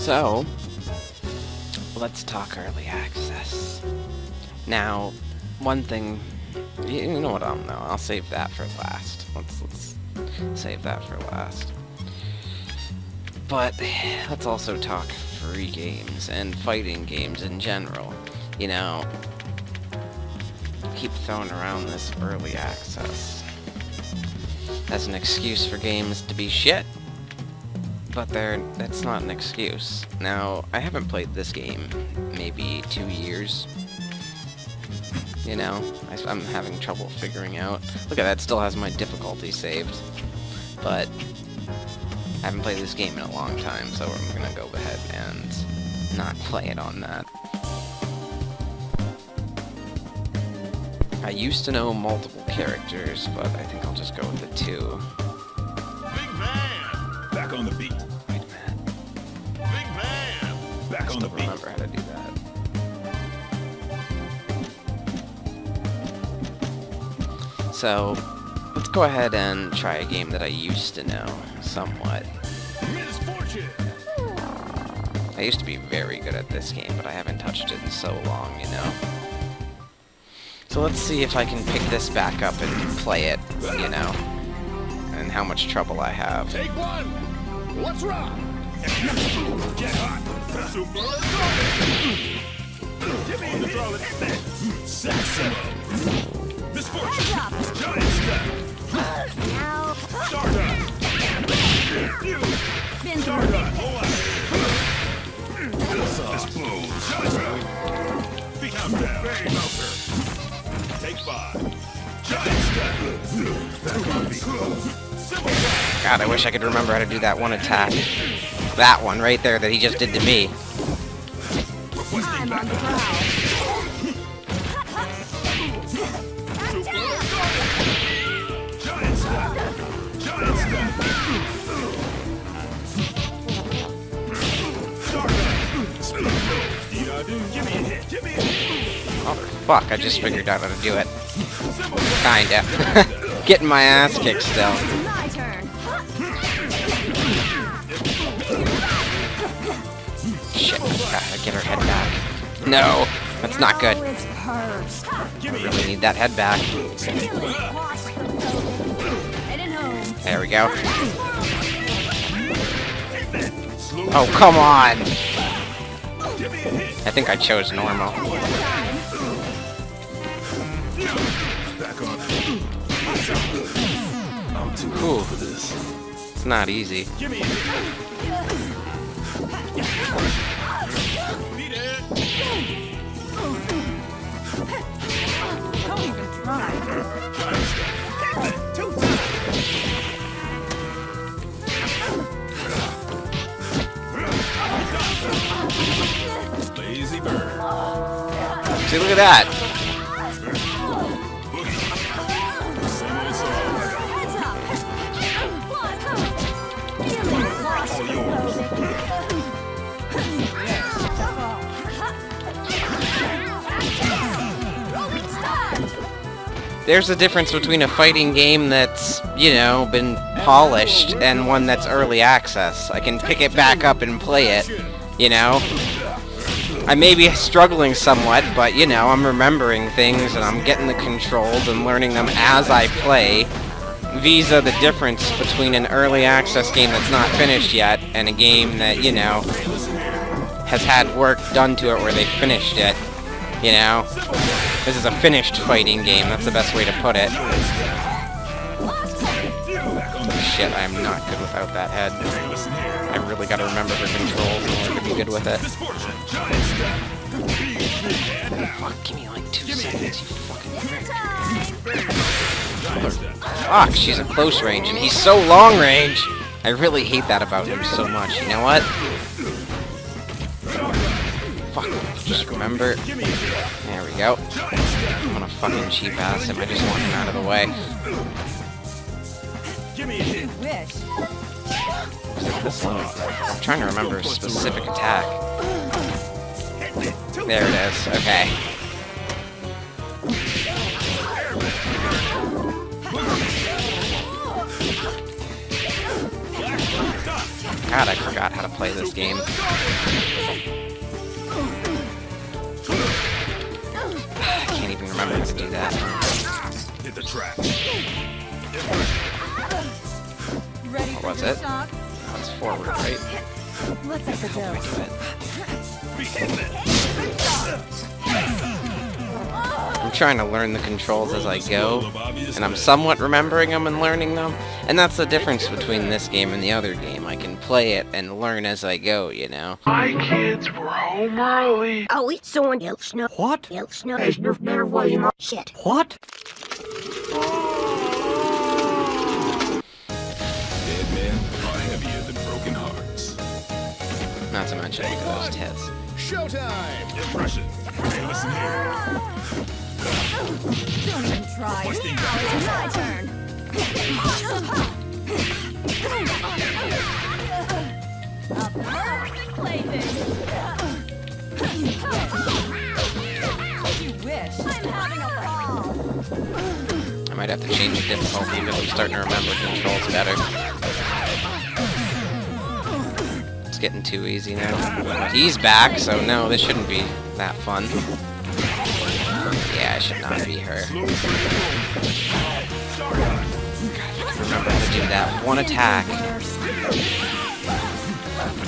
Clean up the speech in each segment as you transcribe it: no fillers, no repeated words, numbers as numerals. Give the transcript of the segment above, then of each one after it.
So, let's talk early access. Now, one thing, you know what, I'll save that for last. Let's save that for last. But, let's also talk free games and fighting games in general. You know, keep throwing around this early access as an excuse for games to be shit. But that's not an excuse. Now, I haven't played this game maybe 2 years. You know, I'm having trouble figuring out. Look at that, still has my difficulty saved. But I haven't played this game in a long time, so I'm gonna go ahead and not play it on that. I used to know multiple characters, but I think I'll just go with the 2. Big man! Back on the beat. Wait a minute. Big man! Back on the I beat. remember how to do that. So, let's go ahead and try a game that I used to know, somewhat. Misfortune! I used to be very good at this game, but I haven't touched it in so long, you know? So let's see if I can pick this back up and play it, you know? And how much trouble I have. Take one! Let's rock! Get hot! Give me the throw it! Misfortune! Giant step! Stardust! Stardust! Explode! Become down! Bang melter! Take 5! Giant step! Back on me! God, I wish I could remember how to do that one attack. That one right there that he just did to me. I'm on the ground. Giant step! Giant step! Give me a hit! Give me a hit! Oh, fuck, I just figured out how to do it. Kinda. Getting my ass kicked still. My turn. Shit, gotta get her head back. No, that's not good. It's hers. I really need that head back. Heading home. There we go. Oh, come on! I think I chose normal. I'm too Cool. for this. It's not easy. Give me a Beat it! Don't even try. Giant step! 2 times! Lazy bird. See, look at that! Same old song. Heads up. All yours. There's a difference between a fighting game that's, you know, been polished and one that's early access. I can pick it back up and play it, you know? I may be struggling somewhat, but, you know, I'm remembering things and I'm getting the controls and learning them as I play. Visa the difference between an early access game that's not finished yet and a game that, you know, has had work done to it where they finished it, you know? This is a finished fighting game, that's the best way to put it. Shit, I am not good without that head. I really gotta remember her controls in order to be good with it. Fuck, give me like 2 seconds, you fucking prick. Fuck, she's at close range, and he's so long range! I really hate that about him so much, you know what? Fuck, just remember. There we go. I'm gonna fucking cheap ass him, I just want him out of the way. Wish. Is it this one? I'm trying to remember a specific attack. There it is, okay. God, I forgot how to play this game. I can't even remember to do that. Hit the track. Ready What for was your it? shots? That's forward, right? Let's up the How do I dose. do it? I'm trying to learn the controls as I go, and I'm somewhat remembering them and learning them, and that's the difference between this game and the other game. I can play it and learn as I go, you know? My kids were home early. Oh, it's someone else. No. What? Else. No. There's no better way. Shit. What? Dead men are heavier than broken hearts. Not to mention look at those tits. Showtime! Depression. Hey, listen here. Don't even try. Now it's my turn. A perfect plaything. You wish. I'm having a ball. I might have to change the difficulty because I'm starting to remember controls better. It's getting too easy now. He's back, so no, this shouldn't be that fun. Yeah, I should not be her. Remember how to do that one attack.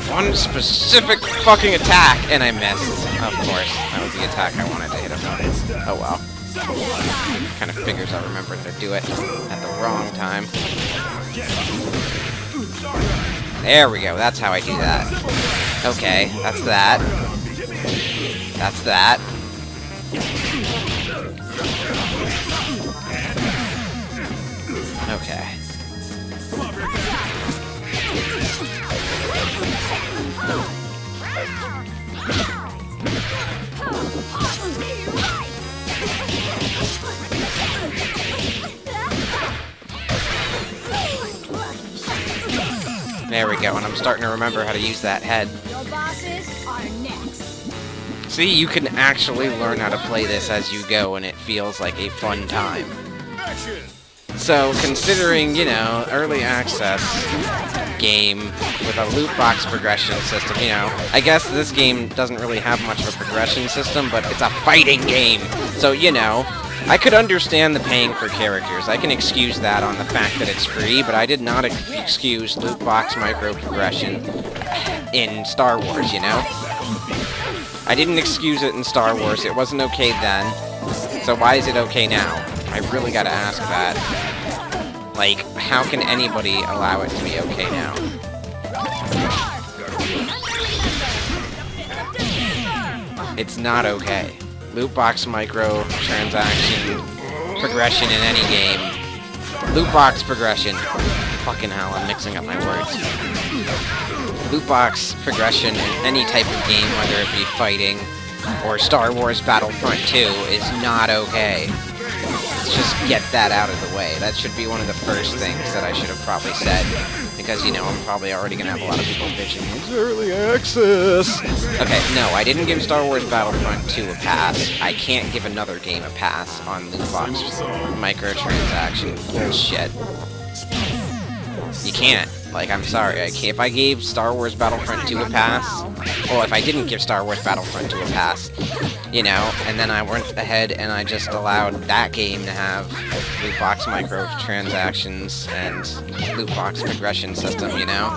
One specific fucking attack, and I missed. Of course, that was the attack I wanted to hit him with. Oh well. Kind of figures I remembered to do it at the wrong time. There we go, that's how I do that. Okay, that's that. That's that. Okay. There we go, and I'm starting to remember how to use that head. Your bosses are next. See, you can actually learn how to play this as you go, and it feels like a fun time. Action! So, considering, you know, early access game with a loot box progression system, you know, I guess this game doesn't really have much of a progression system, but it's a fighting game. So, you know, I could understand the paying for characters. I can excuse that on the fact that it's free, but I did not excuse loot box micro progression in Star Wars, you know? I didn't excuse it in Star Wars. It wasn't okay then. So why is it okay now? I really gotta ask that. Like, how can anybody allow it to be okay now? It's not okay. Loot box microtransaction progression in any game. Loot box progression. Fucking hell, I'm mixing up my words. Loot box progression in any type of game, whether it be fighting or Star Wars Battlefront 2, is not okay. Let's just get that out of the way. That should be one of the first things that I should have probably said. Because, you know, I'm probably already gonna have a lot of people bitching, it's early access! Okay, no, I didn't give Star Wars Battlefront 2 a pass. I can't give another game a pass on loot box microtransaction bullshit. You can't. Like, I'm sorry, I can't. If I gave Star Wars Battlefront 2 a pass, well, if I didn't give Star Wars Battlefront 2 a pass, you know, and then I went ahead and I just allowed that game to have loot box microtransactions and loot box progression system, you know?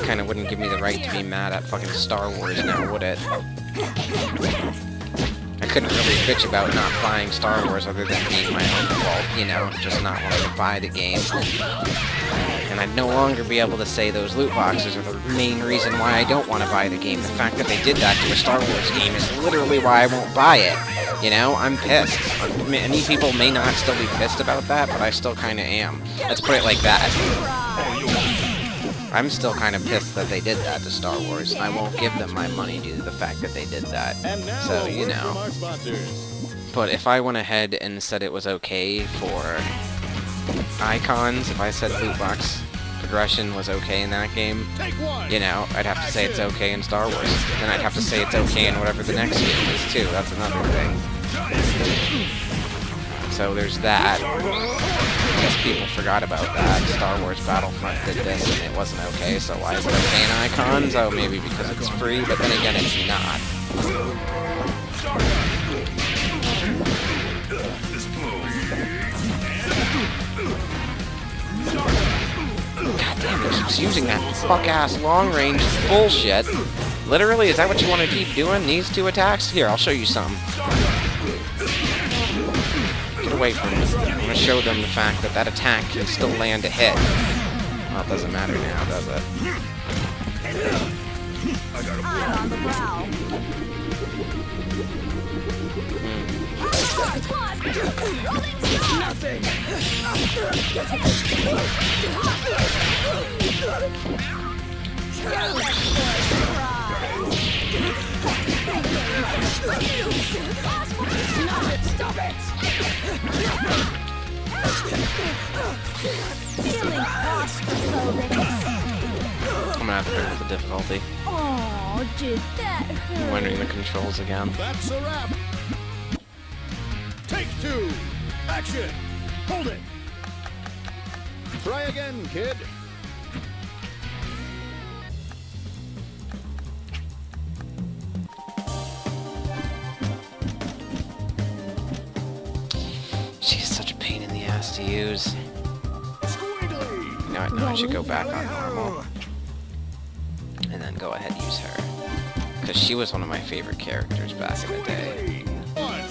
Kind of wouldn't give me the right to be mad at fucking Star Wars now, would it? I couldn't really bitch about not buying Star Wars other than being my own fault, you know, just not wanting to buy the game. And I'd no longer be able to say those loot boxes are the main reason why I don't want to buy the game. The fact that they did that to a Star Wars game is literally why I won't buy it. You know, I'm pissed. Many people may not still be pissed about that, but I still kind of am. Let's put it like that. I'm still kind of pissed that they did that to Star Wars. I won't give them my money due to the fact that they did that. So, you know. But if I went ahead and said it was okay for icons, if I said loot box progression was okay in that game, you know, I'd have to say it's okay in Star Wars. Then I'd have to say it's okay in whatever the next game is too. That's another thing. So there's that. guess people forgot about that. Star Wars Battlefront did this and it wasn't okay, so why is it okay in icons? Oh, maybe because it's free, but then again, it's not. God damn, it keeps using that fuck-ass long-range bullshit. Literally, is that what you want to keep doing? These two attacks? Here, I'll show you some. Get away from me. I'm gonna show them the fact that that attack can still land a hit. Well, it doesn't matter now, does it? I'm on the prowl. Nothing. Stop it! Feeling claustrophobic. I'm gonna have to pick up the difficulty. Oh, did that I'm hurt? learning the controls again. That's a wrap. Take two. Action. Hold it. Try again, kid. She's such a pain in the ass to use. Squiggly. You know what? No, I should go back on normal. And then go ahead and use her. Because she was one of my favorite characters back in the day. One.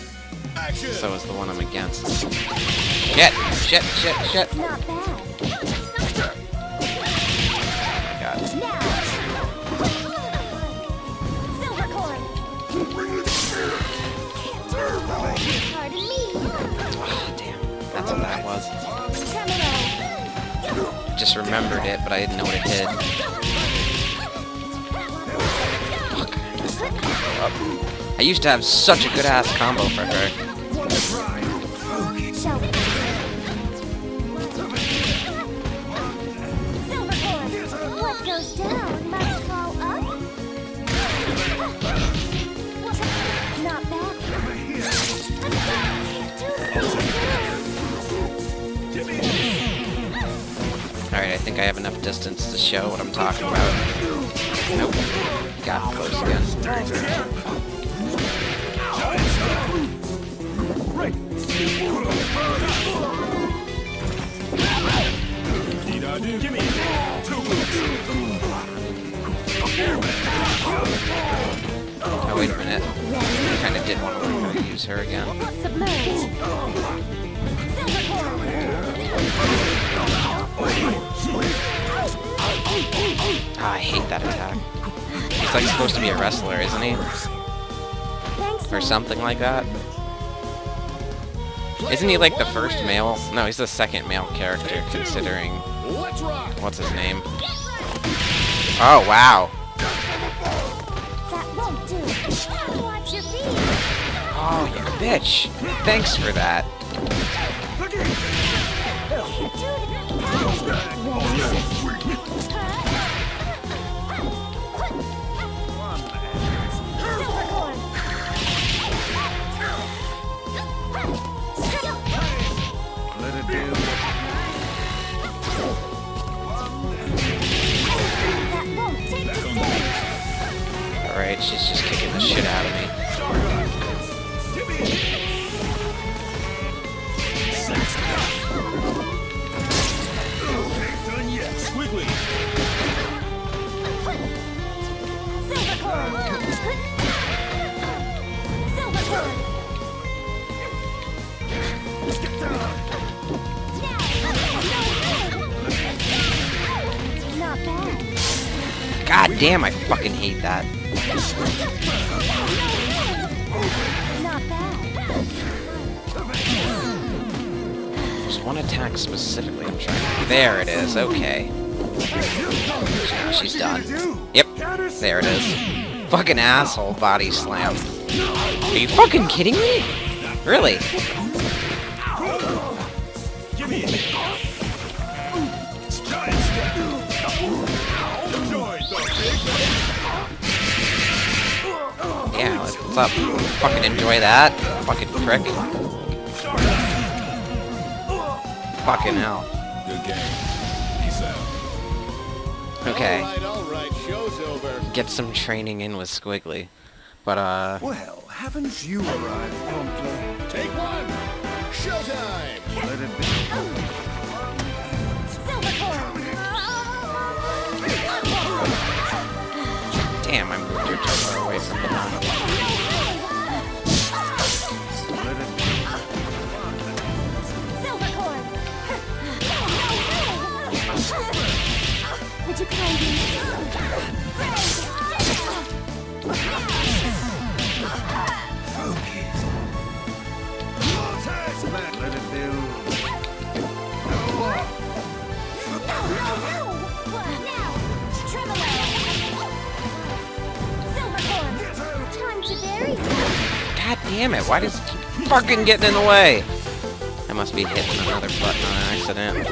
Action. So is the one I'm against. Shit! Shit! Shit! Shit! Not bad. God. Now. Silver cord. Pardon me. Oh, damn. That's what that was. Terminal. Just remembered it, but I didn't know what it did. Fuck. I used to have such a good ass combo for her. Shall we? Silver cord. What goes down must fall up. Not bad. Alright, I think I have enough distance to show what I'm talking about. Nope. Got close again. Oh, wait a minute. I kind of did want to learn how to use her again. Submerge. Silver cord. Ah, I hate that attack. He's like supposed to be a wrestler, isn't he? Thanks, Or something like that. Isn't he like the first male? No, he's the second male character, considering... Let's rock. What's his name? Oh, wow. That won't do. Watch your feet. Oh, you bitch. Thanks for that. Silver cord. Let it do. That won't take the stage. Alright, she's just kicking the shit out of me. Squiggly. Silver cord. Silver cord. Not bad. God damn, I fucking hate that. Not bad. There's one attack specifically I'm trying to... There it is, okay. Now she's done. Yep, there it is. Fucking asshole body slam. Are you fucking kidding me? Really? Yeah, what's up? Fucking enjoy that, fucking prick. Fucking hell. Good game. Peace out. Okay. All right, show's over. Get some training in with Squiggly. But, Well, haven't you arrived promptly? Take one. Showtime. Let it be. damn, I moved her too far away from the line. Let it be. Would you kindly? Focus. Let it be. God damn it, why does it keep fucking getting in the way? I must be hitting another button on accident.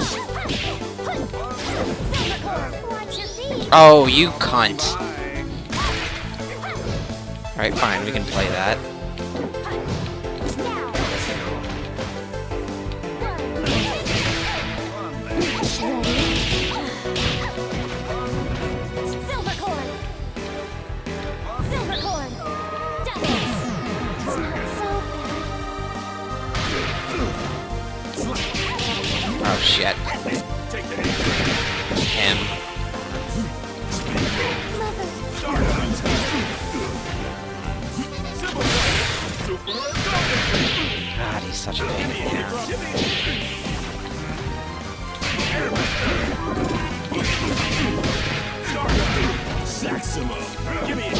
Oh, you cunt. Alright, fine, we can play that. Oh shit. Him. God, he's such a pain in the ass. Saximo. Give me a hit.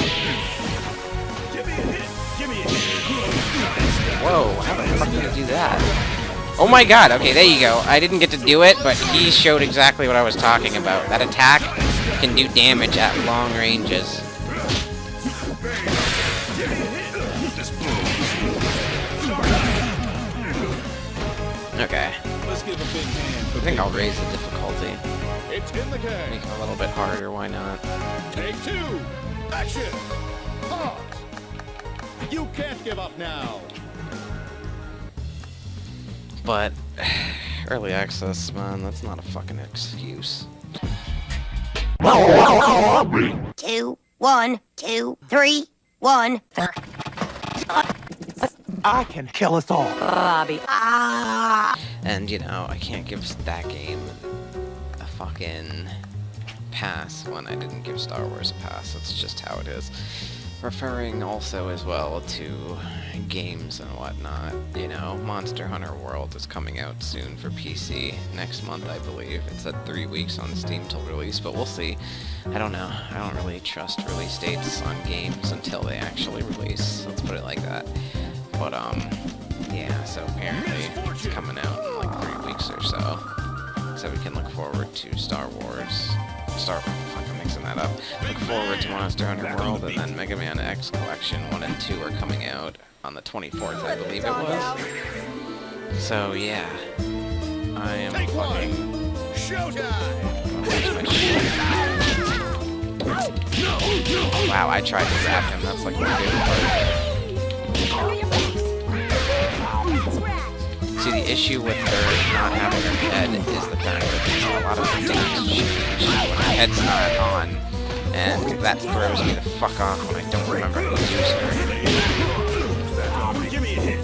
Give me a hit. Give me a hit. Whoa, how the fuck did I do that? Oh my god, okay, there you go. I didn't get to do it, but he showed exactly what I was talking about. That attack can do damage at long ranges. Okay. Let's give a big hand I think I'll raise the difficulty. It's in the game. Make it a little bit harder, why not? Take two. Action. Pause. You can't give up now. But, early access, man, that's not a fucking excuse. 2, 1, 2, 3, 1. I can kill us all. Bobby. Ah. And, you know, I can't give that game a fucking pass when I didn't give Star Wars a pass. That's just how it is. Referring also as well to games and whatnot, you know, Monster Hunter World is coming out soon for PC next month, I believe. It's at 3 weeks on Steam till release, but we'll see. I don't know. I don't really trust release dates on games until they actually release. Let's put it like that. But, yeah, so apparently it's coming out in like 3 weeks or so. So we can look forward to Star Wars. I'm mixing that up. Look forward to Monster Hunter World, and then Mega Man X Collection 1 and 2 are coming out on the 24th, I believe it was. So, yeah. I am Take fucking... one. Showtime. Wow, I tried to grab him. That's like my favorite part. See, the issue with her not having her head is the fact that a lot of things change when her head's not on, and that throws me the fuck off when I don't remember how to use her. Give me a hit.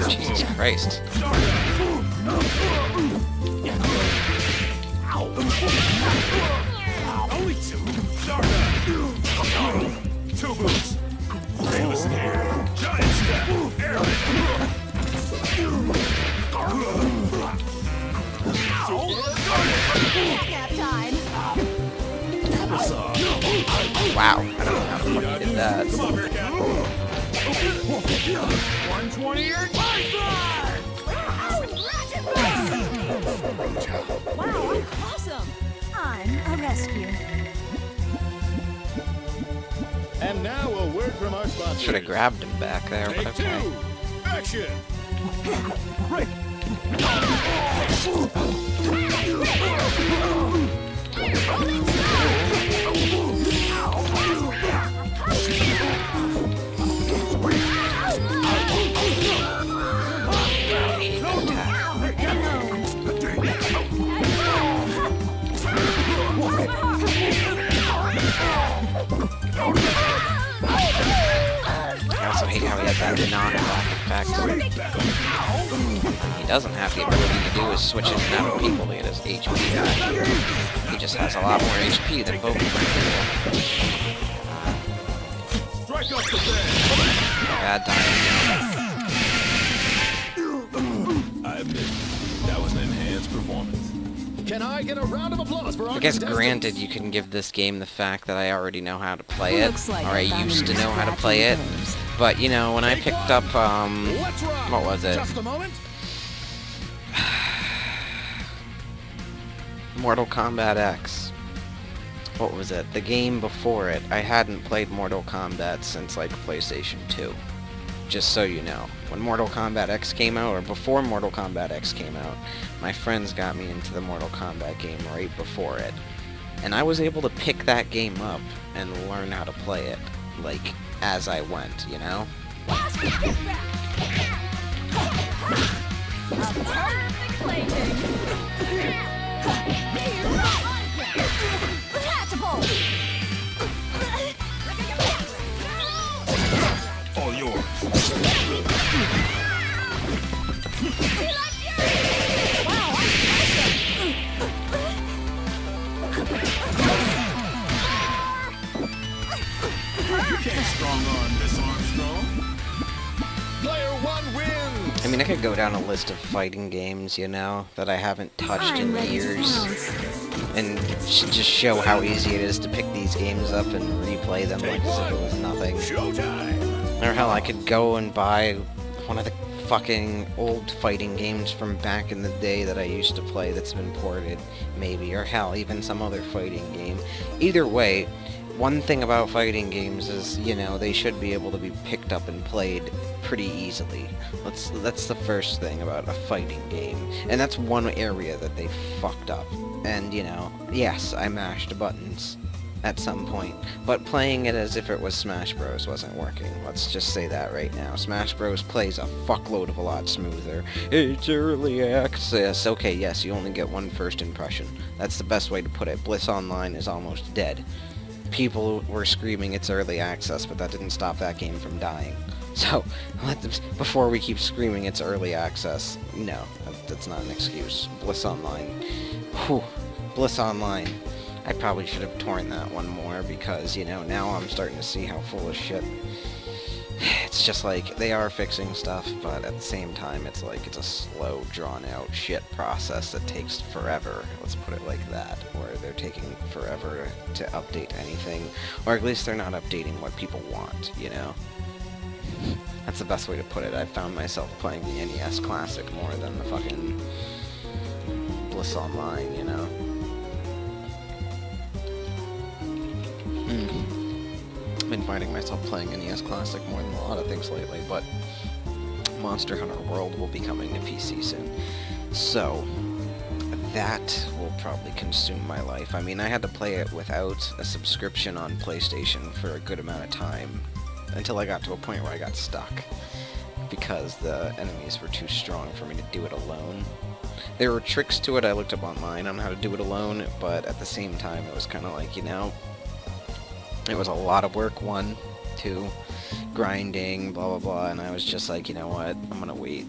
Jesus Christ. Only two. Two moves. Famous snare. Giant step. Nap time. Wow, I don't know how the fuck he did that. Come on, Bearcat. 120 or Wow, awesome. I'm a rescue. And now a word from our sponsor. Should have grabbed him back there, but Take okay. two. Action. that knockback effect. He doesn't have the ability to do is switch in and out of people to get his HP back. He just has a lot more HP than both of them do. Bad timing. I admit, that was an enhanced performance. Can I get a round of applause for our I guess contestants? granted you can give this game the fact that I already know how to play it, Looks like or I found used to some know how to play it, scratchy but you know, when I picked up, Let's rock. what was it? Just a moment. Mortal Kombat X. What was it? The game before it. I hadn't played Mortal Kombat since like PlayStation 2. Just so you know. When Mortal Kombat X came out, or before Mortal Kombat X came out, my friends got me into the Mortal Kombat game right before it. And I was able to pick that game up and learn how to play it, like, as I went, you know? A perfect plaything. Catapult. All yours. Wow, You can't strong arm this Armstrong. Player one wins. I mean, I could go down a list of fighting games, you know, that I haven't touched in years, and just show how easy it is to pick these games up and replay them like as if it was nothing. Showtime. Or hell, I could go and buy one of the fucking old fighting games from back in the day that I used to play that's been ported, maybe, or hell, even some other fighting game. Either way, one thing about fighting games is, you know, they should be able to be picked up and played pretty easily. That's the first thing about a fighting game. And that's one area that they fucked up. And, you know, yes, I mashed buttons at some point, but playing it as if it was Smash Bros. Wasn't working. Let's just say that right now. Smash Bros. Plays a fuckload of a lot smoother. It's early access. Okay, yes, you only get one first impression. That's the best way to put it. Bliss Online is almost dead. People were screaming it's early access, but that didn't stop that game from dying. So, before we keep screaming it's early access, no, that's not an excuse. Bliss Online. Whew. Bliss Online. I probably should have torn that one more because, you know, now I'm starting to see how full of shit. It's just like, they are fixing stuff, but at the same time, it's like, it's a slow, drawn-out shit process that takes forever. Let's put it like that, where they're taking forever to update anything, or at least they're not updating what people want, you know? That's the best way to put it. I found myself playing the NES Classic more than the fucking Bliss Online, you know? Been finding myself playing NES Classic more than a lot of things lately, but Monster Hunter World will be coming to PC soon. So, that will probably consume my life. I mean, I had to play it without a subscription on PlayStation for a good amount of time, until I got to a point where I got stuck, because the enemies were too strong for me to do it alone. There were tricks to it I looked up online on how to do it alone, but at the same time it was kind of like, you know, it was a lot of work, 1, 2, grinding, blah blah blah, and I was just like, you know what, I'm gonna wait.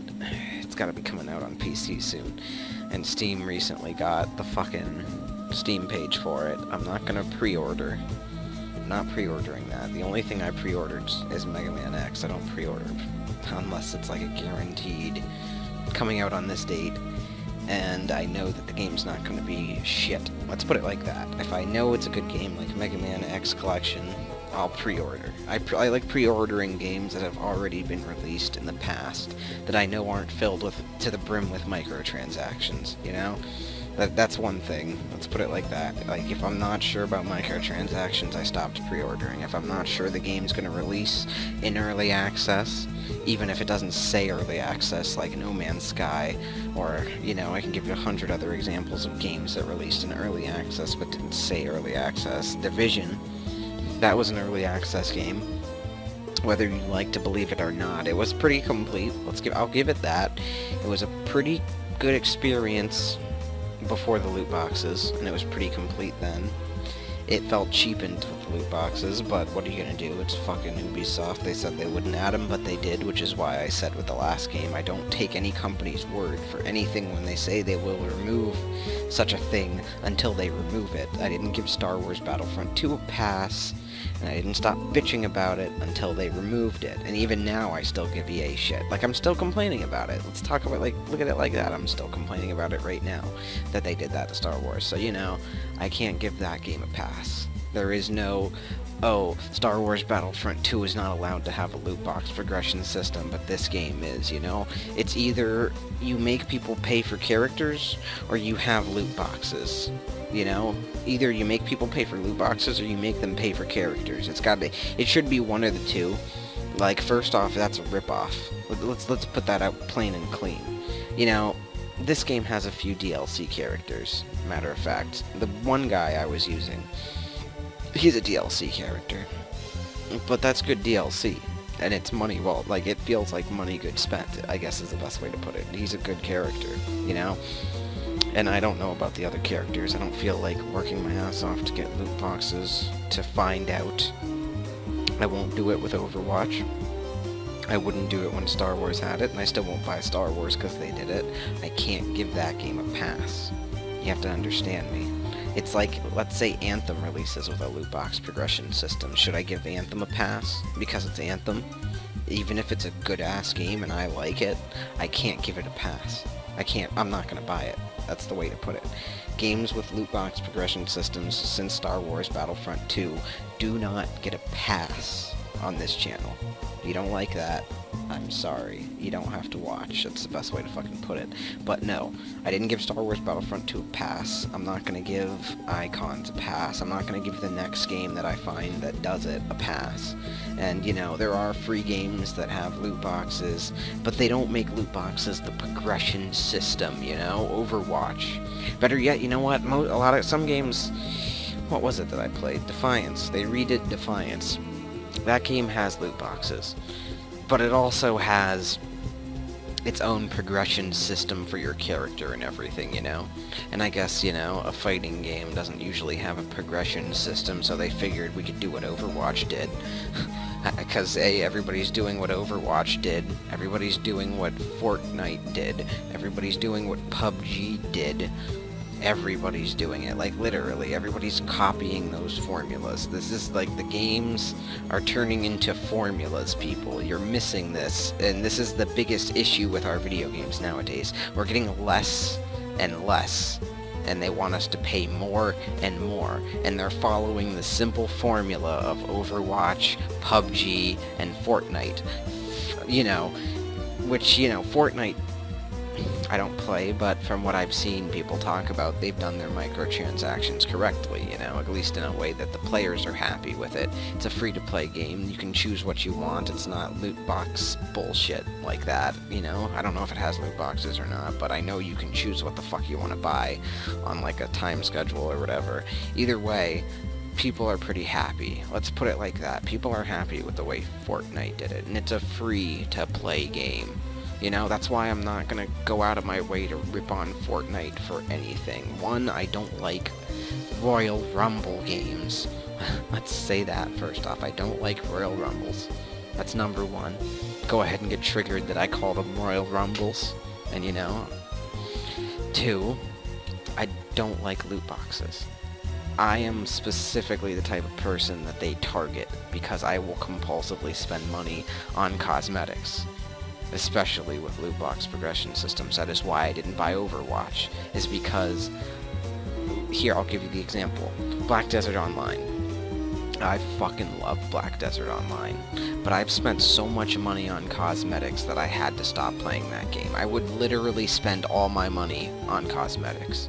It's gotta be coming out on PC soon. And Steam recently got the fucking Steam page for it. I'm not gonna pre-order. I'm not pre-ordering that. The only thing I pre-ordered is Mega Man X. I don't pre-order unless it's like a guaranteed coming out on this date, and I know that the game's not going to be shit. Let's put it like that. If I know it's a good game, like Mega Man X Collection, I'll pre-order. I like pre-ordering games that have already been released in the past, that I know aren't filled with to the brim with microtransactions, you know? That's one thing. Let's put it like that. Like, if I'm not sure about microtransactions, I stopped pre-ordering. If I'm not sure the game's going to release in early access, even if it doesn't say early access, like No Man's Sky, or, you know, I can give you 100 other examples of games that released in early access but didn't say early access. Division, that was an early access game. Whether you like to believe it or not, it was pretty complete. I'll give it that. It was a pretty good experience before the loot boxes, and it was pretty complete then. it felt cheapened with loot boxes, but what are you gonna do? It's fucking Ubisoft. They said they wouldn't add them, but they did, which is why I said with the last game, I don't take any company's word for anything when they say they will remove such a thing until they remove it. I didn't give Star Wars Battlefront 2 a pass, and I didn't stop bitching about it until they removed it. And even now, I still give EA shit. Like, I'm still complaining about it. Let's talk about, like, look at it like that. I'm still complaining about it right now, that they did that to Star Wars. So, you know, I can't give that game a pass. There is no, oh, Star Wars Battlefront 2 is not allowed to have a loot box progression system, but this game is, you know? It's either you make people pay for characters, or you have loot boxes. You know, either you make people pay for loot boxes or you make them pay for characters. It should be one of the two. Like, first off, that's a ripoff. Let's put that out plain and clean. You know, this game has a few DLC characters. Matter of fact, the one guy I was using, he's a DLC character. But that's good DLC. And it's money well, like, it feels like money good spent, I guess is the best way to put it. He's a good character, you know? And I don't know about the other characters. I don't feel like working my ass off to get loot boxes to find out. I won't do it with Overwatch. I wouldn't do it when Star Wars had it, and I still won't buy Star Wars because they did it. I can't give that game a pass. You have to understand me. It's like, let's say Anthem releases with a loot box progression system. Should I give Anthem a pass because it's Anthem? Even if it's a good-ass game and I like it, I can't give it a pass. I'm not gonna buy it. That's the way to put it. Games with loot box progression systems since Star Wars Battlefront 2 do not get a pass on this channel. If you don't like that, I'm sorry. You don't have to watch. That's the best way to fucking put it. But no, I didn't give Star Wars Battlefront 2 a pass. I'm not gonna give Icons a pass. I'm not gonna give the next game that I find that does it a pass. And, you know, there are free games that have loot boxes, but they don't make loot boxes the progression system, you know? Overwatch. Better yet, you know what? Some games... What was it that I played? Defiance. They redid Defiance. That game has loot boxes. But it also has its own progression system for your character and everything, you know? And I guess, you know, a fighting game doesn't usually have a progression system, so they figured we could do what Overwatch did. Because, A, everybody's doing what Overwatch did, everybody's doing what Fortnite did, everybody's doing what PUBG did. Everybody's doing it, like literally, everybody's copying those formulas. This is like, the games are turning into formulas, people. You're missing this, and this is the biggest issue with our video games nowadays. We're getting less and less, and they want us to pay more and more, and they're following the simple formula of Overwatch, PUBG, and Fortnite. You know, which, you know, Fortnite, I don't play, but from what I've seen people talk about, they've done their microtransactions correctly, you know, at least in a way that the players are happy with it. It's a free-to-play game. You can choose what you want. It's not loot box bullshit like that, you know? I don't know if it has loot boxes or not, but I know you can choose what the fuck you want to buy on, like, a time schedule or whatever. Either way, people are pretty happy. Let's put it like that. People are happy with the way Fortnite did it, and it's a free-to-play game. You know, that's why I'm not gonna go out of my way to rip on Fortnite for anything. One, I don't like Royal Rumble games. Let's say that first off. I don't like Royal Rumbles. That's number one. Go ahead and get triggered that I call them Royal Rumbles. And, you know. Two, I don't like loot boxes. I am specifically the type of person that they target because I will compulsively spend money on cosmetics. Especially with loot box progression systems. That is why I didn't buy Overwatch, is because, here, I'll give you the example. Black Desert Online. I fucking love Black Desert Online, but I've spent so much money on cosmetics that I had to stop playing that game. I would literally spend all my money on cosmetics.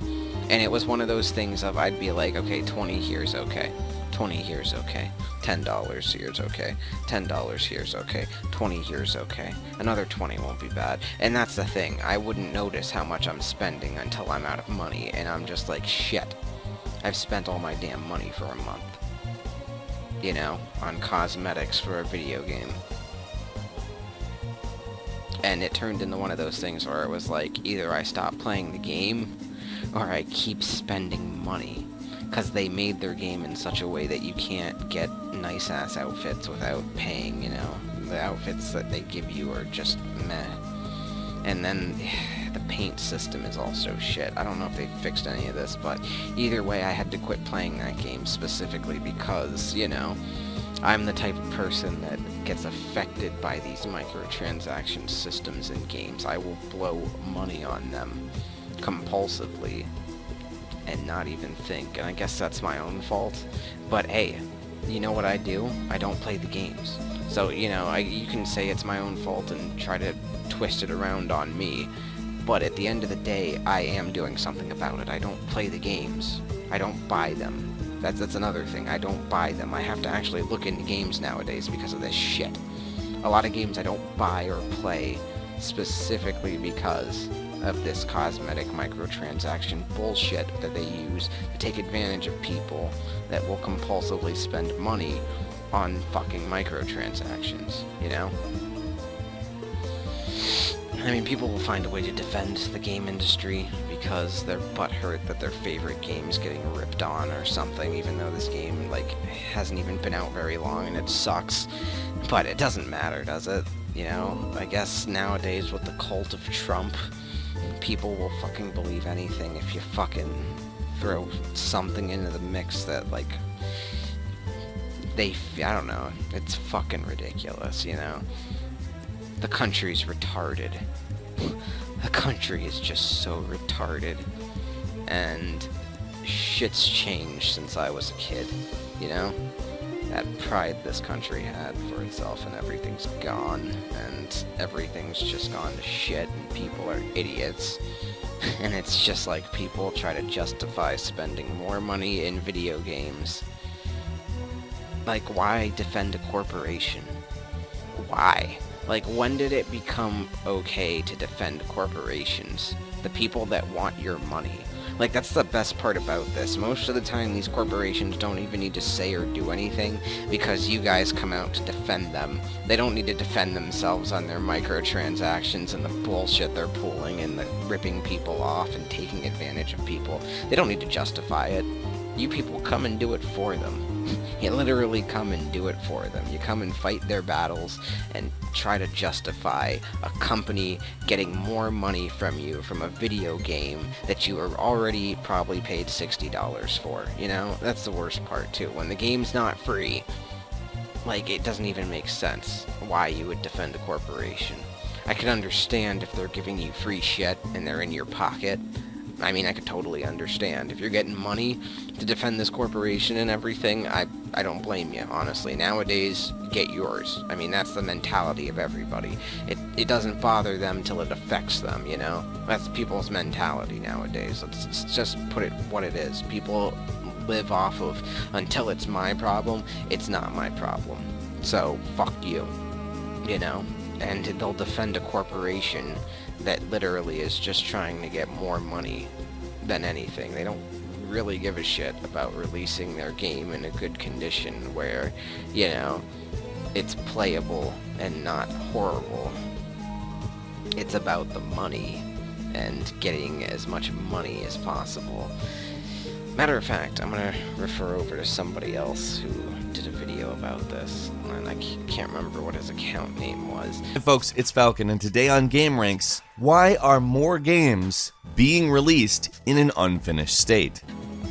And it was one of those things of, I'd be like, okay, 20 here's okay. 20 here's okay. $10 here's okay. $10 here's okay. 20 here's okay. Another 20 won't be bad. And that's the thing. I wouldn't notice how much I'm spending until I'm out of money, and I'm just like, shit. I've spent all my damn money for a month. You know, on cosmetics for a video game. And it turned into one of those things where it was like, either I stop playing the game, or I keep spending money. because they made their game in such a way that you can't get nice-ass outfits without paying, you know? The outfits that they give you are just meh. And then the paint system is also shit. I don't know if they fixed any of this, but either way, I had to quit playing that game specifically because, you know, I'm the type of person that gets affected by these microtransaction systems in games. I will blow money on them compulsively and not even think. And I guess that's my own fault. But hey, you know what I do? I don't play the games. So, you know, you can say it's my own fault and try to twist it around on me. But at the end of the day, I am doing something about it. I don't play the games. I don't buy them. That's another thing. I don't buy them. I have to actually look into games nowadays because of this shit. A lot of games I don't buy or play specifically because of this cosmetic microtransaction bullshit that they use to take advantage of people that will compulsively spend money on fucking microtransactions, you know? I mean, people will find a way to defend the game industry because they're butthurt that their favorite game's getting ripped on or something, even though this game, like, hasn't even been out very long and it sucks. But it doesn't matter, does it? You know? I guess nowadays with the cult of Trump, people will fucking believe anything if you fucking throw something into the mix that, like, I don't know, it's fucking ridiculous, you know? The country's retarded. The country is just so retarded. And shit's changed since I was a kid, you know? That pride this country had for itself, and everything's gone, and everything's just gone to shit, and people are idiots. And it's just like people try to justify spending more money in video games. Like, why defend a corporation? Why? Like, when did it become okay to defend corporations? The people that want your money. Like, that's the best part about this. Most of the time, these corporations don't even need to say or do anything because you guys come out to defend them. They don't need to defend themselves on their microtransactions and the bullshit they're pulling and the ripping people off and taking advantage of people. They don't need to justify it. You people come and do it for them. You literally come and do it for them. You come and fight their battles and try to justify a company getting more money from you from a video game that you are already probably paid $60 for. You know, that's the worst part too. When the game's not free, like, it doesn't even make sense why you would defend a corporation. I can understand if they're giving you free shit and they're in your pocket. I mean, I could totally understand. If you're getting money to defend this corporation and everything, I don't blame you, honestly. Nowadays, get yours. I mean, that's the mentality of everybody. It doesn't bother them till it affects them, you know? That's people's mentality nowadays. Let's just put it what it is. People live off of, until it's my problem, it's not my problem. So, fuck you, you know? And they'll defend a corporation that literally is just trying to get more money than anything. They don't really give a shit about releasing their game in a good condition where, you know, it's playable and not horrible. It's about the money and getting as much money as possible. Matter of fact, I'm gonna refer over to somebody else who did a video about this, and I can't remember what his account name was. Hey folks, it's Falcon, and today on Game Ranks, why are more games being released in an unfinished state?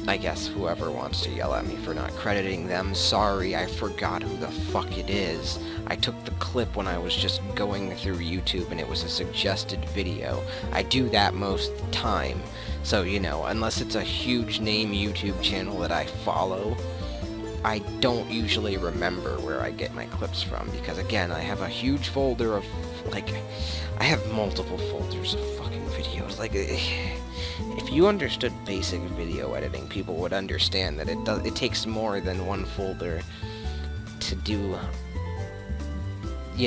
I guess whoever wants to yell at me for not crediting them, sorry, I forgot who the fuck it is. I took the clip when I was just going through YouTube and it was a suggested video. I do that most of the time. So, you know, unless it's a huge name YouTube channel that I follow, I don't usually remember where I get my clips from, because again, I have a huge folder of, like, I have multiple folders of fucking videos. Like, if you understood basic video editing, people would understand that it takes more than one folder to do,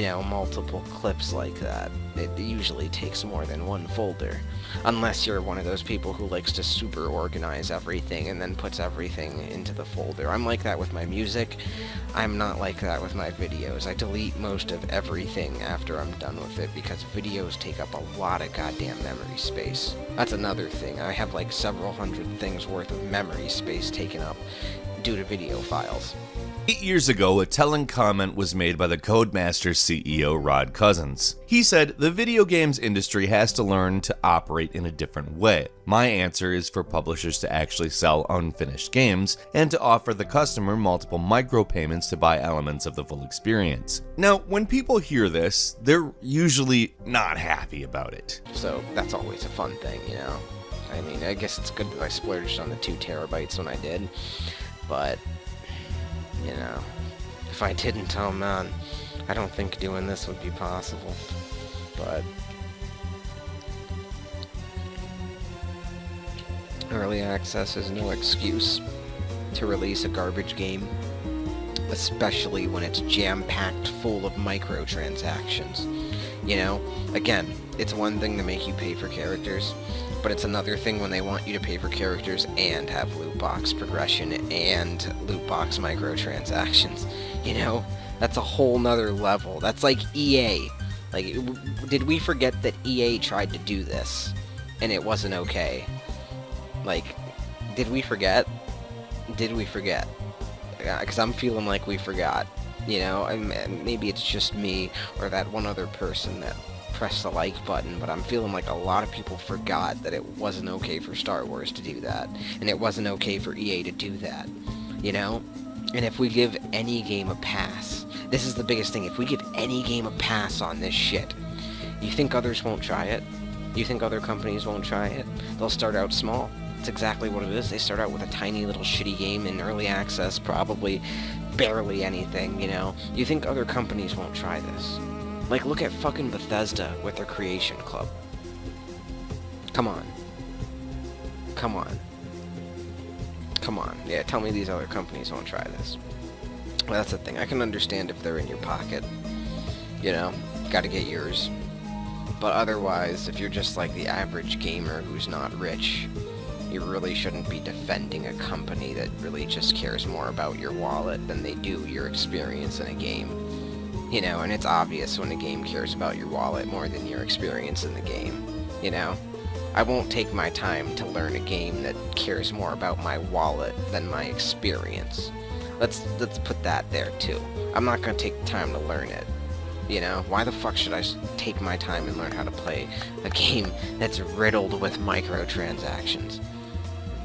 multiple clips like that. It usually takes more than one folder. Unless you're one of those people who likes to super organize everything and then puts everything into the folder. I'm like that with my music. I'm not like that with my videos. I delete most of everything after I'm done with it because videos take up a lot of goddamn memory space. That's another thing. I have like several hundred things worth of memory space taken up due to video files. 8 years ago, a telling comment was made by the Codemasters CEO Rod Cousins. He said, "The video games industry has to learn to operate in a different way. My answer is for publishers to actually sell unfinished games and to offer the customer multiple micropayments to buy elements of the full experience." Now, when people hear this, they're usually not happy about it. So that's always a fun thing, I mean, I guess it's good that I splurged on the 2 terabytes when I did, but if I didn't, oh man, I don't think doing this would be possible. But early access is no excuse to release a garbage game, especially when it's jam-packed full of microtransactions. Again, it's one thing to make you pay for characters, but it's another thing when they want you to pay for characters and have loot box progression and loot box microtransactions. That's a whole nother level. That's like EA. Like, did we forget that EA tried to do this and it wasn't okay? Like, did we forget? Did we forget? Because I'm feeling like we forgot. Maybe it's just me or that one other person that press the like button, but I'm feeling like a lot of people forgot that it wasn't okay for Star Wars to do that, and it wasn't okay for EA to do that, And if we give any game a pass, this is the biggest thing, if we give any game a pass on this shit, you think others won't try it? You think other companies won't try it? They'll start out small. It's exactly what it is. They start out with a tiny little shitty game in early access, probably barely anything, You think other companies won't try this? Like, look at fucking Bethesda with their Creation Club. Come on. Come on. Come on. Yeah, tell me these other companies won't try this. Well, that's the thing. I can understand if they're in your pocket. Gotta get yours. But otherwise, if you're just like the average gamer who's not rich, you really shouldn't be defending a company that really just cares more about your wallet than they do your experience in a game. And it's obvious when a game cares about your wallet more than your experience in the game, I won't take my time to learn a game that cares more about my wallet than my experience. Let's put that there, too. I'm not going to take the time to learn it, Why the fuck should I take my time and learn how to play a game that's riddled with microtransactions?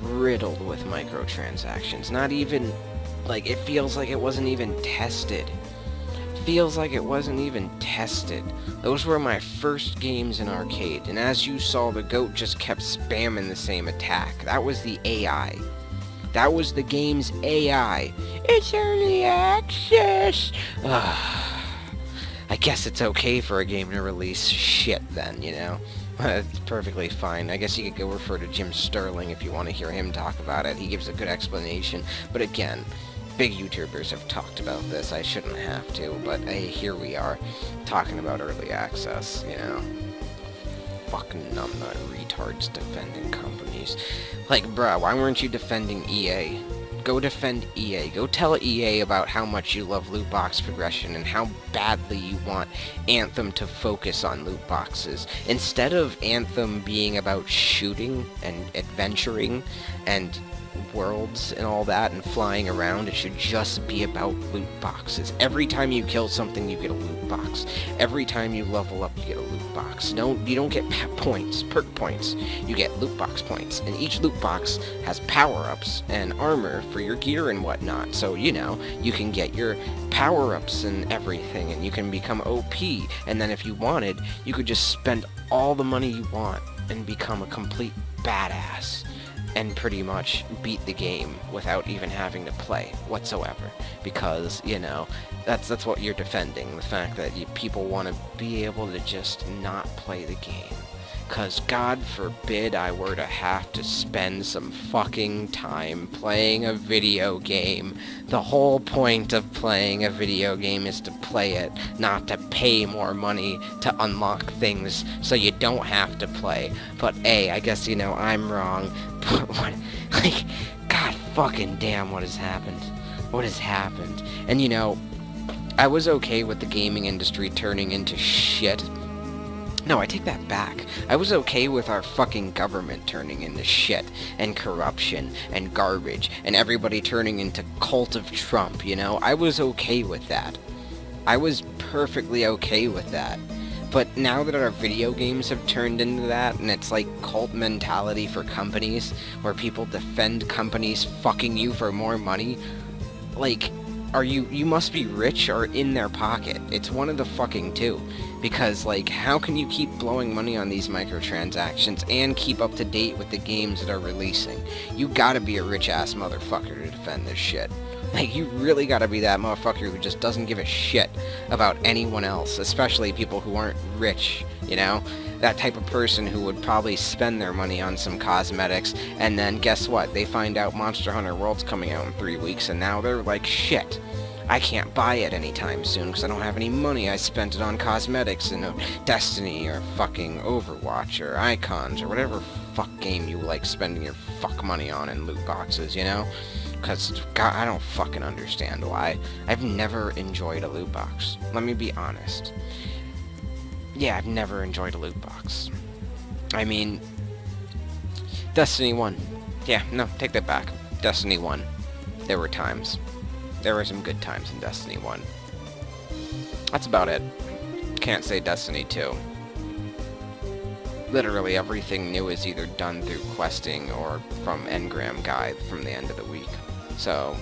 Riddled with microtransactions. Not even, like, it feels like it wasn't even tested. Feels like it wasn't even tested. Those were my first games in arcade, and as you saw, the goat just kept spamming the same attack. That was the AI. That was the game's AI. It's early access. I guess it's okay for a game to release shit then, It's perfectly fine. I guess you could go refer to Jim Sterling if you want to hear him talk about it. He gives a good explanation, but again, big YouTubers have talked about this. I shouldn't have to, but hey, here we are, talking about early access, Fucking numbnut retards defending companies. Like, bruh, why weren't you defending EA? Go defend EA. Go tell EA about how much you love loot box progression and how badly you want Anthem to focus on loot boxes. Instead of Anthem being about shooting and adventuring and worlds and all that and flying around, it should just be about loot boxes. Every time you kill something, you get a loot box. Every time you level up, you get a loot box. You don't get points, perk points. You get loot box points, and each loot box has power-ups and armor for your gear and whatnot. So, you can get your power-ups and everything, and you can become OP, and then if you wanted, you could just spend all the money you want and become a complete badass and pretty much beat the game without even having to play whatsoever, because that's what you're defending, the fact that people want to be able to just not play the game 'Cause God forbid I were to have to spend some fucking time playing a video game. The whole point of playing a video game is to play it, not to pay more money to unlock things so you don't have to play. But I guess, I'm wrong. But what, like, God fucking damn, what has happened? What has happened? And I was okay with the gaming industry turning into shit. No, I take that back. I was okay with our fucking government turning into shit, and corruption, and garbage, and everybody turning into cult of Trump, I was okay with that. I was perfectly okay with that. But now that our video games have turned into that, and it's like cult mentality for companies, where people defend companies fucking you for more money, like, you must be rich or in their pocket. It's one of the fucking two. Because, like, how can you keep blowing money on these microtransactions and keep up to date with the games that are releasing? You gotta be a rich-ass motherfucker to defend this shit. Like, you really gotta be that motherfucker who just doesn't give a shit about anyone else, especially people who aren't rich, That type of person who would probably spend their money on some cosmetics, and then guess what? They find out Monster Hunter World's coming out in 3 weeks, and now they're like, shit. I can't buy it anytime soon because I don't have any money. I spent it on cosmetics in Destiny or fucking Overwatch or Icons or whatever fuck game you like spending your fuck money on in loot boxes, Because, God, I don't fucking understand why. I've never enjoyed a loot box. Let me be honest. Yeah, I've never enjoyed a loot box. I mean, Destiny 1. Yeah, no, take that back. Destiny 1. There were times. There were some good times in Destiny 1. That's about it. Can't say Destiny 2. Literally everything new is either done through questing or from engram guide from the end of the week. So,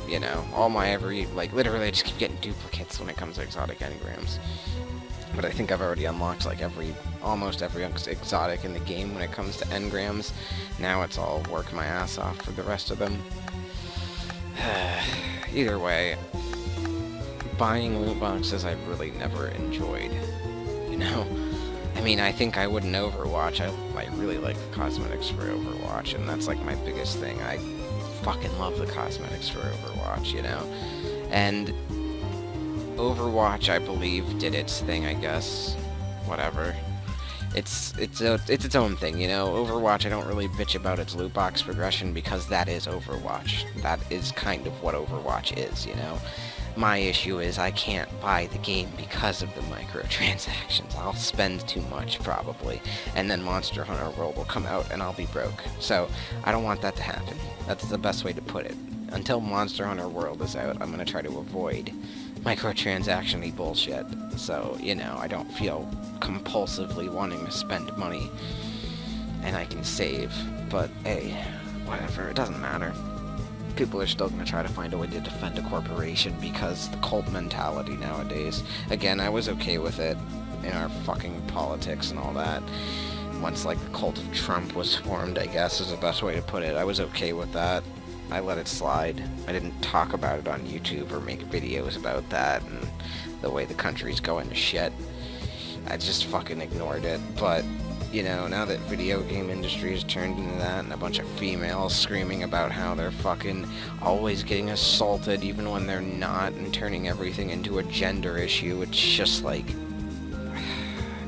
all my literally I just keep getting duplicates when it comes to exotic engrams. But I think I've already unlocked almost every exotic in the game when it comes to engrams. Now it's all work my ass off for the rest of them. Either way, buying loot boxes I really never enjoyed, I mean, I think I would in Overwatch. I really like the cosmetics for Overwatch, and that's like my biggest thing. I fucking love the cosmetics for Overwatch, And Overwatch, I believe, did its thing, I guess. Whatever. It's its own thing, Overwatch, I don't really bitch about its loot box progression because that is Overwatch. That is kind of what Overwatch is, My issue is I can't buy the game because of the microtransactions. I'll spend too much, probably, and then Monster Hunter World will come out and I'll be broke. So, I don't want that to happen. That's the best way to put it. Until Monster Hunter World is out, I'm going to try to avoid microtransaction-y bullshit. So, I don't feel compulsively wanting to spend money, and I can save, but hey, whatever, it doesn't matter. People are still going to try to find a way to defend a corporation because the cult mentality nowadays. Again, I was okay with it in our fucking politics and all that. Once, the cult of Trump was formed, I guess, is the best way to put it. I was okay with that. I let it slide. I didn't talk about it on YouTube or make videos about that and the way the country's going to shit. I just fucking ignored it, but, now that video game industry has turned into that and a bunch of females screaming about how they're fucking always getting assaulted even when they're not and turning everything into a gender issue, it's just like,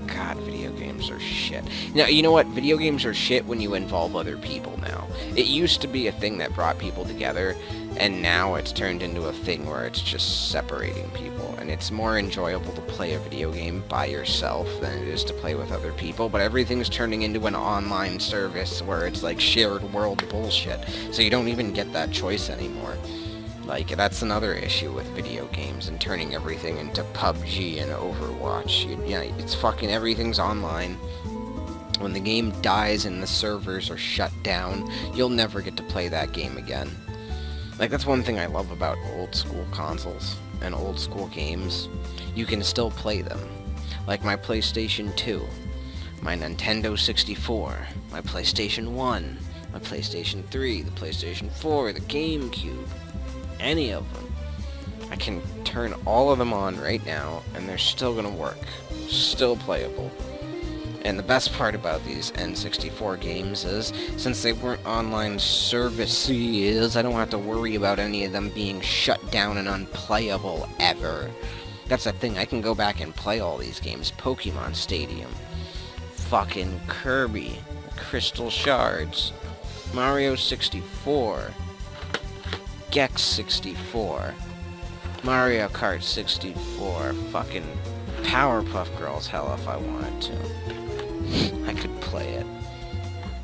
God, video games are shit. Now, you know what? Video games are shit when you involve other people now. It used to be a thing that brought people together, and now it's turned into a thing where it's just separating people, and it's more enjoyable to play a video game by yourself than it is to play with other people, but everything's turning into an online service where it's like shared world bullshit, so you don't even get that choice anymore. That's another issue with video games and turning everything into PUBG and Overwatch. It's fucking everything's online. When the game dies and the servers are shut down, you'll never get to play that game again. That's one thing I love about old school consoles and old school games. You can still play them. Like my PlayStation 2, my Nintendo 64, my PlayStation 1, my PlayStation 3, the PlayStation 4, the GameCube. Any of them. I can turn all of them on right now, and they're still gonna work. Still playable. And the best part about these N64 games is, since they weren't online services, I don't have to worry about any of them being shut down and unplayable ever. That's the thing, I can go back and play all these games. Pokemon Stadium, fucking Kirby, Crystal Shards, Mario 64, Gex 64, Mario Kart 64, fucking Powerpuff Girls, hell, if I wanted to. I could play it.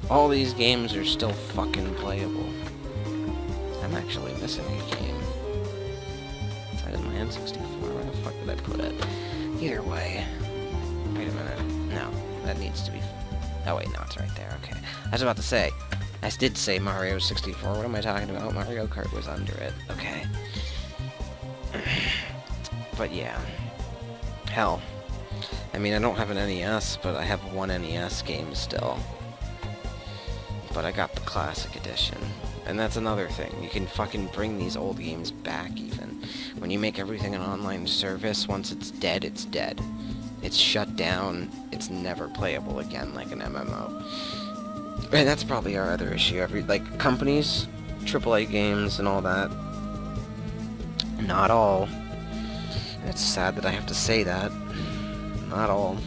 All these games are still fucking playable. I'm actually missing a game. Is that in my N64? Where the fuck did I put it? Either way. Wait a minute. No, that needs to be... Oh wait, no, it's right there, okay. I was about to say, I did say Mario 64, what am I talking about? Mario Kart was under it, okay. But yeah. Hell. I mean, I don't have an NES, but I have one NES game still. But I got the Classic Edition. And that's another thing. You can fucking bring these old games back, even. When you make everything an online service, once it's dead, it's dead. It's shut down. It's never playable again, like an MMO. And that's probably our other issue. Like, companies, AAA games and all that. Not all. It's sad that I have to say that. Not all.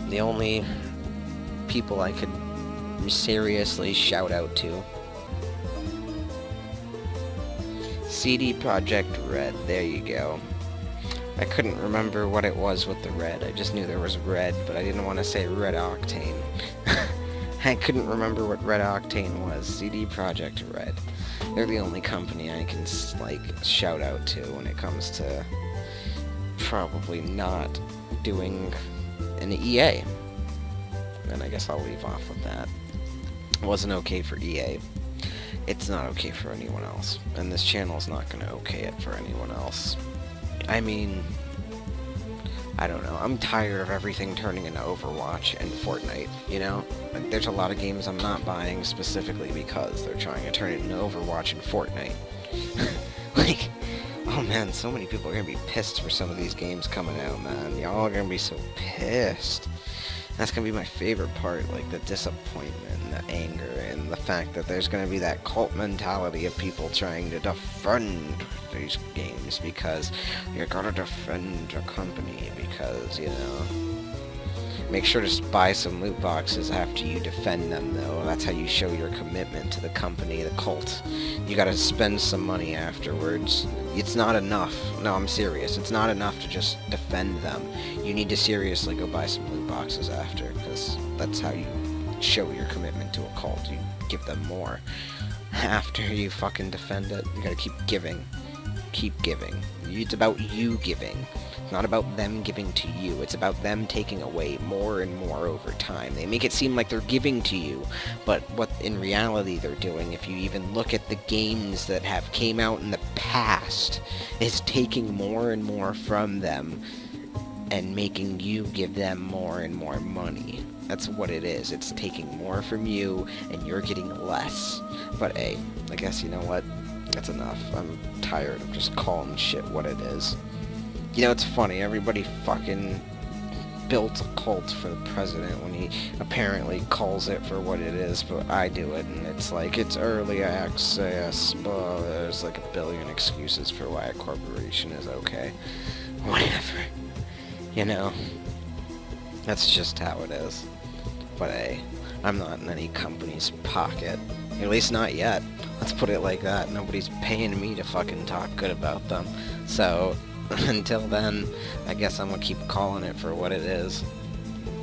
The only people I could seriously shout out to. CD Projekt Red, there you go. I couldn't remember what it was with the red. I just knew there was red, but I didn't want to say Red Octane. I couldn't remember what Red Octane was. CD Projekt Red. They're the only company I can, like, shout out to when it comes to probably not doing an EA. And I guess I'll leave off with that. It wasn't okay for EA. It's not okay for anyone else. And this channel's not going to okay it for anyone else. I mean, I don't know. I'm tired of everything turning into Overwatch and Fortnite, you know? Like, there's a lot of games I'm not buying specifically because they're trying to turn it into Overwatch and Fortnite. Like, oh man, so many people are going to be pissed for some of these games coming out, man. Y'all are going to be so pissed. That's going to be my favorite part, like the disappointment, the anger, and the fact that there's going to be that cult mentality of people trying to defend these games because you're going to defend your company because, you know. Make sure to buy some loot boxes after you defend them, though. That's how you show your commitment to the company, the cult. You gotta spend some money afterwards. It's not enough. No, I'm serious. It's not enough to just defend them. You need to seriously go buy some loot boxes after, because that's how you show your commitment to a cult. You give them more. After you fucking defend it, you gotta keep giving. Keep giving. It's about you giving. It's not about them giving to you. It's about them taking away more and more over time. They make it seem like they're giving to you, but what in reality they're doing, if you even look at the games that have came out in the past, is taking more and more from them and making you give them more and more money. That's what it is. It's taking more from you and you're getting less. But hey, I guess you know what? That's enough. I'm tired of just calling shit what it is. You know, it's funny, everybody fucking built a cult for the president when he apparently calls it for what it is, but I do it, and it's like, it's early access, but there's like a billion excuses for why a corporation is okay. Whatever. You know? That's just how it is. But hey, I'm not in any company's pocket. At least not yet. Let's put it like that. Nobody's paying me to fucking talk good about them. So, until then, I guess I'm gonna keep calling it for what it is.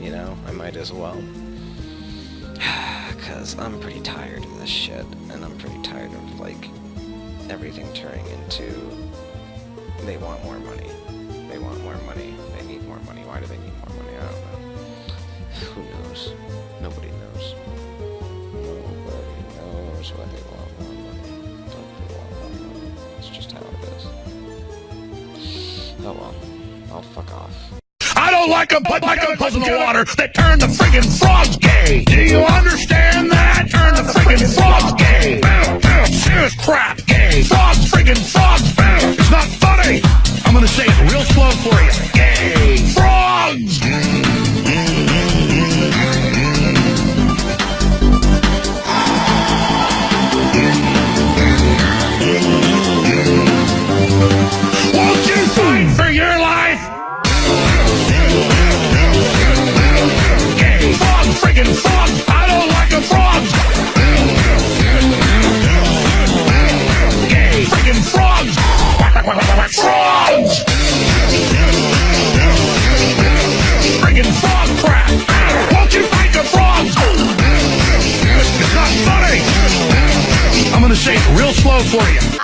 You know, I might as well. Because I'm pretty tired of this shit. And I'm pretty tired of, like, everything turning into... They want more money. They want more money. They need more money. Why do they need more money? I don't know. Who knows? Nobody knows. Nobody knows why they want more money. But they want more money. It's just how it is. Oh well. I'll fuck off. I don't like them, but like them puts in the water that turn the friggin' frogs gay. Do you understand that? Turn the friggin' frogs gay. Serious crap gay. Frogs, friggin' frogs. It's not funny. I'm gonna say it real slow for you. Gay. Frogs. friggin' frogs! I don't like the frogs! Gay friggin' frogs! Frogs! Friggin' frog crap! Won't you fight the frogs? It's not funny! I'm gonna say it real slow for you.